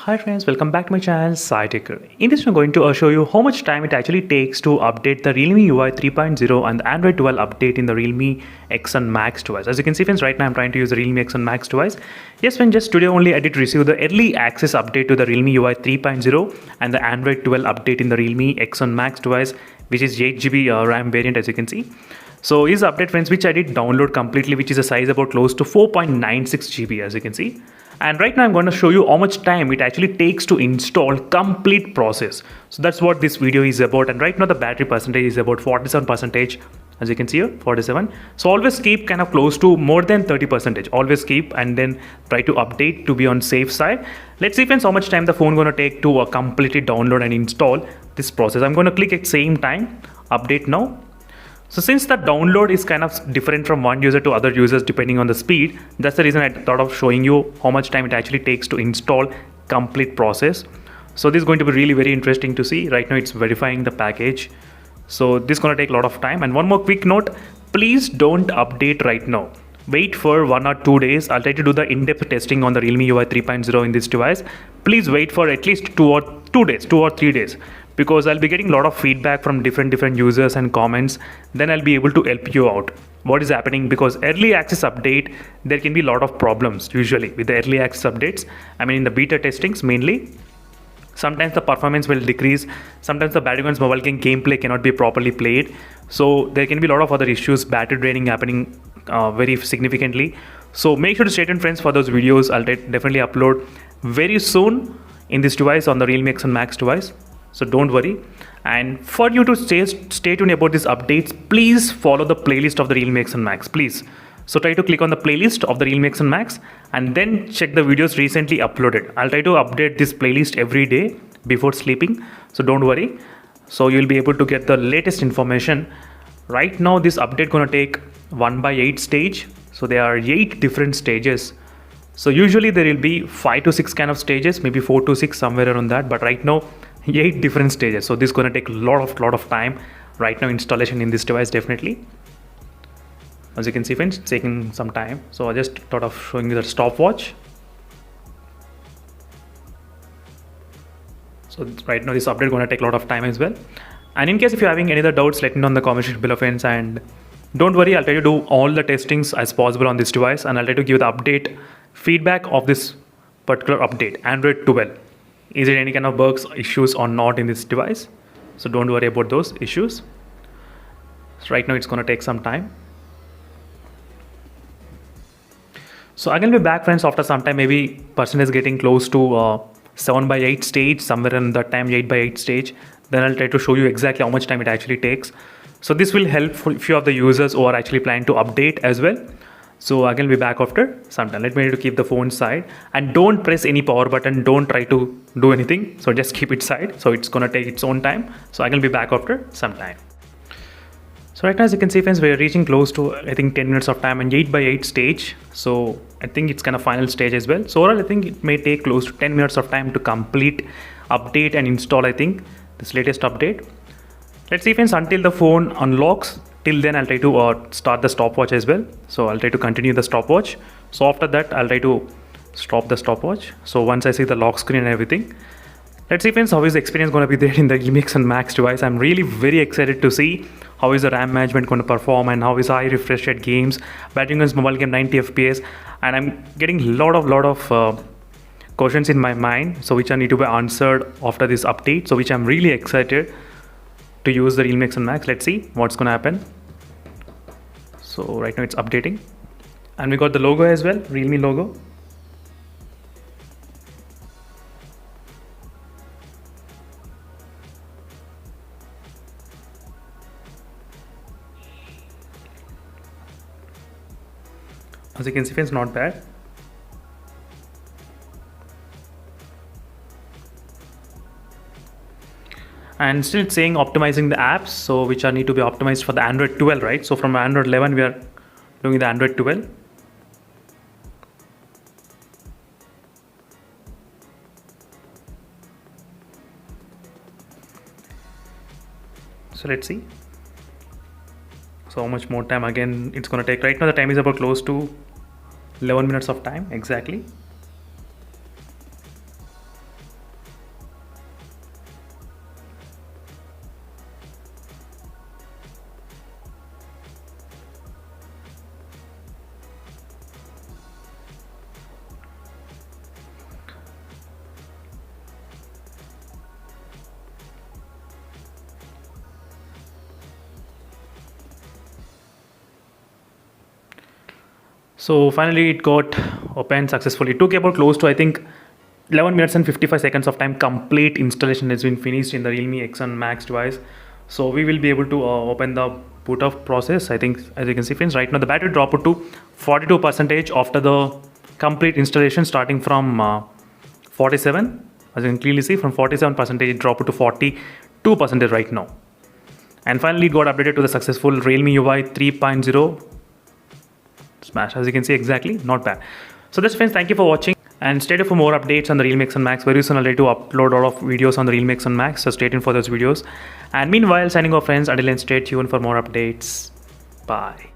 Hi friends, welcome back to my channel SciTaker. In this I'm going to show you how much time it actually takes to update the Realme UI 3.0 and the Android 12 update in the Realme X and Max device. As you can see friends, right now I'm trying to use the Realme X and Max device. Yes friends, just today only I did receive the early access update to the Realme UI 3.0 and the Android 12 update in the Realme X and Max device, which is 8GB RAM variant, as you can see. So is update friends which I did download completely, which is a size about close to 4.96 GB, as you can see. And right now I'm going to show you how much time it actually takes to install complete process. So that's what this video is about. And right now the battery percentage is about 47%, as you can see here, 47. So always keep kind of close to more than 30%. Always keep and then try to update to be on safe side. Let's see friends how much time the phone going to take to completely download and install this process. I'm going to click at same time, update now. So since the download is kind of different from one user to other users depending on the speed, that's the reason I thought of showing you how much time it actually takes to install complete process. So this is going to be really very interesting to see. Right now it's verifying the package. So this is going to take a lot of time. And one more quick note, please don't update right now. Wait for 1 or 2 days. I'll try to do the in-depth testing on the Realme UI 3.0 in this device. Please wait for at least 2 or 3 days. Because I'll be getting a lot of feedback from different users and comments. Then I'll be able to help you out what is happening, because early access update there can be a lot of problems usually with the early access updates. I mean in the beta testings mainly, sometimes the performance will decrease, sometimes the battlegrounds mobile game gameplay cannot be properly played, so there can be a lot of other issues, battery draining happening very significantly. So make sure to stay tuned friends for those videos. I'll definitely upload very soon in this device on the Realme X and Max device. So don't worry. And for you to stay tuned about these updates, please follow the playlist of the Realme X and Max, please. So try to click on the playlist of the Realme X and Max and then check the videos recently uploaded. I'll try to update this playlist every day before sleeping, so don't worry. So you'll be able to get the latest information. Right now this update gonna take 1/8 stage. So there are 8 different stages. So usually there will be 5 to 6 kind of stages, maybe 4 to 6, somewhere around that. But right now 8 different stages. So this is going to take a lot of time. Right now installation in this device definitely. As you can see friends, it's taking some time. So I just thought of showing you the stopwatch. So right now this update going to take a lot of time as well. And in case if you're having any other doubts, let me know in the comment section below friends. And don't worry, I'll try to do all the testings as possible on this device, and I'll try to give the update feedback of this particular update, Android 12. Is there any kind of bugs, issues or not in this device? So don't worry about those issues. So right now it's going to take some time. So I'm going to be back friends after some time, maybe percentage getting close to 7/8 stage, somewhere in that time 8/8 stage. Then I'll try to show you exactly how much time it actually takes. So this will help for few of the users who are actually planning to update as well. So I'm going to be back after some time. Let me keep the phone side and don't press any power button. Don't try to do anything. So just keep it side. So it's going to take its own time. So I'm going to be back after some time. So right now, as you can see friends, we're reaching close to I think 10 minutes of time and 8/8 stage. So I think it's kind of final stage as well. So overall I think it may take close to 10 minutes of time to complete update and install I think this latest update. Let's see friends, until the phone unlocks. Till then I'll try to start the stopwatch as well. So I'll try to continue the stopwatch. So after that I'll try to stop the stopwatch. So once I see the lock screen and everything, let's see friends how is the experience going to be there in the Realme X and Max device. I'm really very excited to see how is the RAM management going to perform and how is high refresh rate games, batting against mobile game 90 FPS, and I'm getting a lot of questions in my mind, so which I need to be answered after this update. So which I'm really excited to use the Realme X and Max. Let's see what's going to happen. So right now it's updating and we got the logo as well, Realme logo. As you can see it's not bad. And still it's saying optimizing the apps, so which are need to be optimized for the Android 12, right? So from Android 11 we are doing the Android 12. So let's see. So how much more time again it's going to take. Right now the time is about close to 11 minutes of time exactly. So finally it got opened successfully. It took about close to, I think, 11 minutes and 55 seconds of time. Complete installation has been finished in the Realme X1 Max device. So we will be able to open the boot up process. I think, as you can see friends, right now the battery dropped to 42% after the complete installation, starting from 47. As you can clearly see, from 47% it dropped to 42% right now. And finally it got updated to the successful Realme UI 3.0 smash. As you can see, exactly, not bad. So that's friends, thank you for watching, and stay tuned for more updates on the Realme X1 Max. Very soon I'll try to upload a lot of videos on the Realme X1 Max, so stay tuned for those videos. And meanwhile, signing off friends, until then stay tuned for more updates. Bye.